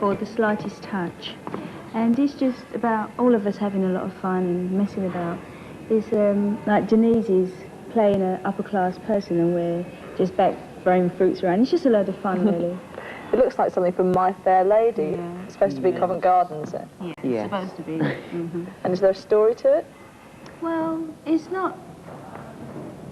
for The Slightest Touch. And it's just about all of us having a lot of fun and messing about. It's like Denise is playing an upper-class person and we're just back throwing fruits around. It's just a load of fun, really. It looks like something from My Fair Lady. Yeah. It's supposed to be Covent Garden, is it? Yeah, it's supposed to be. And is there a story to it? Well, it's not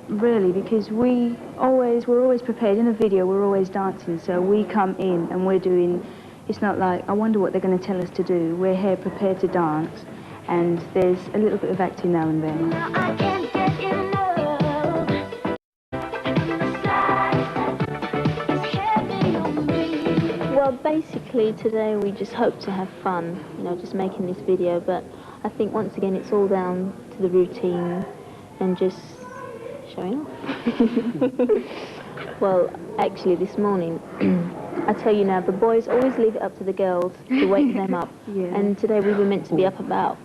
really, because we're always prepared. In a video, we're always dancing, so we come in and we're doing, it's not like, I wonder what they're going to tell us to do. We're here prepared to dance, and there's a little bit of acting now and then. Now I can't get enough. It's heavy on me. Well, basically today we just hope to have fun, you know, just making this video, but I think once again it's all down to the routine and just showing off. Well, actually this morning, I tell you now, the boys always leave it up to the girls to wake them up. Yeah. And today we were meant to be up about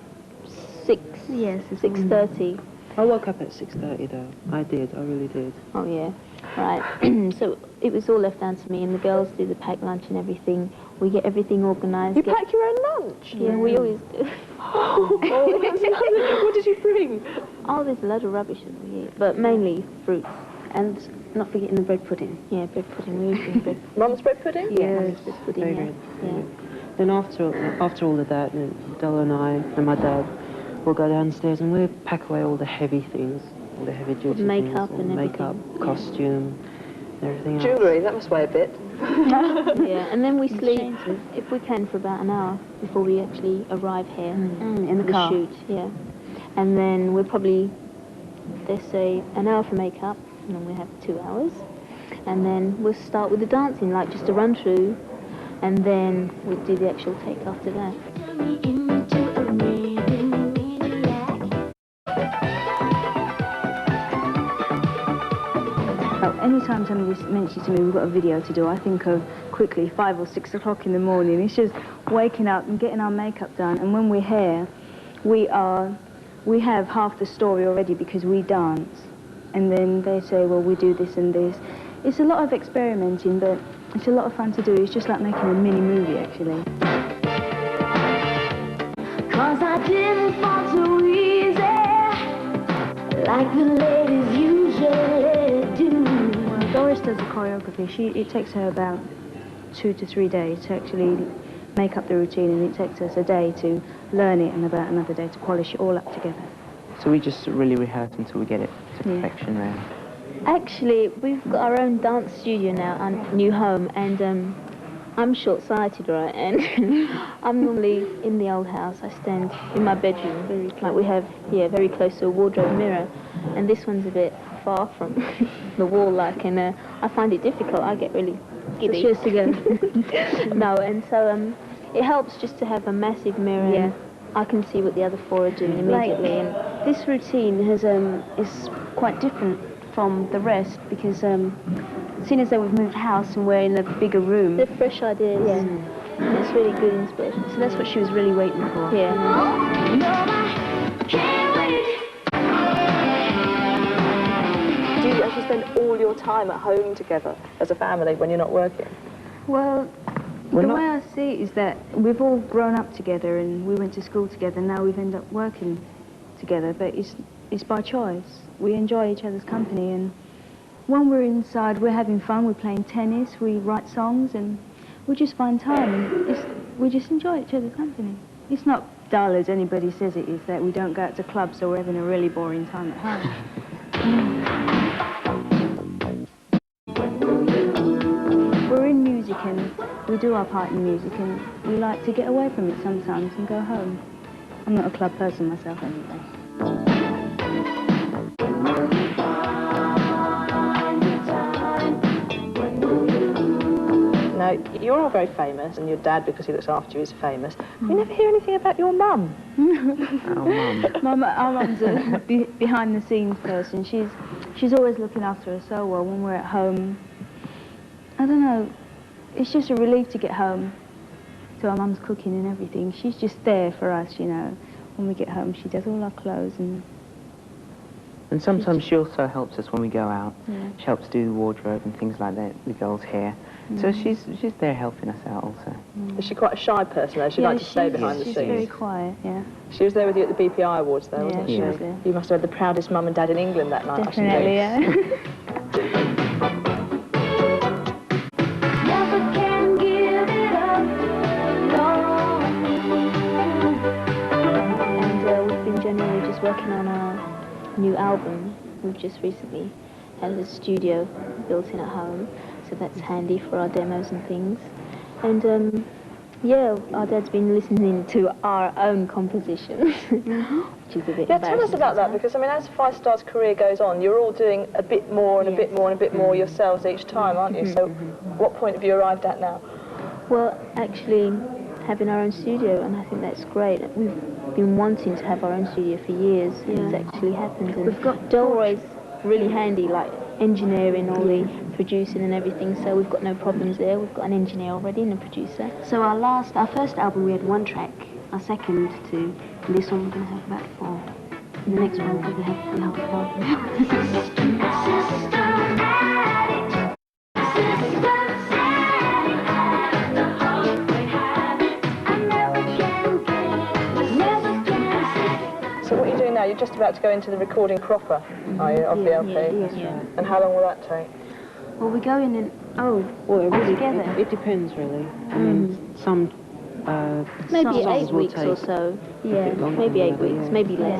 6:30. I woke up at 6:30 though. I really did. Oh yeah, right. So it was all left down to me, and the girls do the packed lunch and everything. We get everything organised. You pack your own lunch? Yeah, we always do. What did you bring? Oh, there's a load of rubbish over here, but mainly fruits. And not forgetting the bread pudding. Yeah, bread pudding. We always do bread. Mum's bread pudding? Yeah, mum's bread pudding. Very Yeah. good. Yeah. Then after all of that, Della and I and my dad will go downstairs and we'll pack away all the heavy things, all the heavy duty Makeup things, and makeup, everything. costume, and everything else. Jewellery, that must weigh a bit. Yeah, and then we sleep, if we can, for about an hour before we actually arrive here. In the for car. shoot, yeah. And then we're probably, let's say, an hour for makeup, and then we have 2 hours. And then we'll start with the dancing, like just a run through, and then we'll do the actual take after that. Turn me into a raving maniac. Anytime somebody mentions to me we've got a video to do, I think of quickly 5 or 6 o'clock in the morning. It's just waking up and getting our makeup done, and when we're here, we have half the story already because we dance. And then they say, well, we do this and this. It's a lot of experimenting, but it's a lot of fun to do. It's just like making a mini movie, actually. 'Cause I didn't fall too easy, like the ladies usually do. Well, Doris does the choreography. It takes her about 2 to 3 days to actually make up the routine, and it takes us a day to learn it and about another day to polish it all up together. So we just really rehearse until we get it to Yeah. perfection, really. Actually, we've got our own dance studio now, our new home, and I'm short-sighted, right? And I'm normally in the old house. I stand in my bedroom, like we have here, very close to a wardrobe mirror, and this one's a bit far from the wall, like, and I find it difficult. I get really giddy. Cheers together. No, and so it helps just to have a massive mirror. Yeah. And I can see what the other four are doing immediately. And This routine is quite different from the rest because seeing as though we've moved house and we're in a bigger room, they're fresh ideas. Yeah. It's really good inspiration. so that's what she was really waiting for. Yeah. No, I can't wait. Do you actually spend all your time at home together as a family when you're not working? Well, We're the not- way I see it is that we've all grown up together and we went to school together. Now we've ended up working together, but it's by choice. We enjoy each other's company, and when we're inside, we're having fun. We're playing tennis, we write songs, and we just find time. And we just enjoy each other's company. It's not dull as anybody says it is, that we don't go out to clubs, so we're having a really boring time at home. We're in music and we do our part in music, and we like to get away from it sometimes and go home. I'm not a club person myself anyway. Now, you're all very famous, and your dad, because he looks after you, is famous. We never hear anything about your mum. Oh, Mum. Our mum's a behind-the-scenes person. She's always looking after us so well when we're at home. I don't know. It's just a relief to get home to our mum's cooking and everything. She's just there for us, you know. When we get home, she does all our clothes and... And sometimes she also helps us when we go out. Yeah. She helps do the wardrobe and things like that, the girls' hair. So she's there helping us out also. Is she quite a shy person, though? She Yeah, likes to stay behind the she's scenes. very quiet, yeah. She was there with you at the BPI Awards, though, wasn't Yeah, she? she was there. You must have had the proudest mum and dad in England that night. I should Definitely, think. yeah. Never can give it up. No. And we've been generally just working on our new album. We've just recently had a studio built in at home, so that's handy for our demos and things. And yeah, our dad's been listening to our own compositions, which is a bit Yeah, tell us embarrassing about that, sometimes. because, I mean, as Five Star's career goes on, you're all doing a bit more and a bit more and a bit more yourselves each time, aren't you? So what point have you arrived at now? Well, actually, having our own studio, and I think that's great. We've been wanting to have our own studio for years, and it's actually happened. And We've got Delroy's really handy, like engineering, all the producing and everything, so we've got no problems there. We've got an engineer already and a producer. So our first album we had one track, our second two, and this one we're going to have about four. And the next one we're going to have the whole album. Systematic. The heartbreak habit. I never can get it. Never can. So what are you doing now? You're just about to go into the recording proper, are you, of the LP? Yeah. And how long will that take? Well, we go in and, Well, it really together. it depends really. I mean, some Maybe songs 8 will weeks or take so. a Yeah, bit longer maybe than 8 the other, weeks, yeah. maybe less.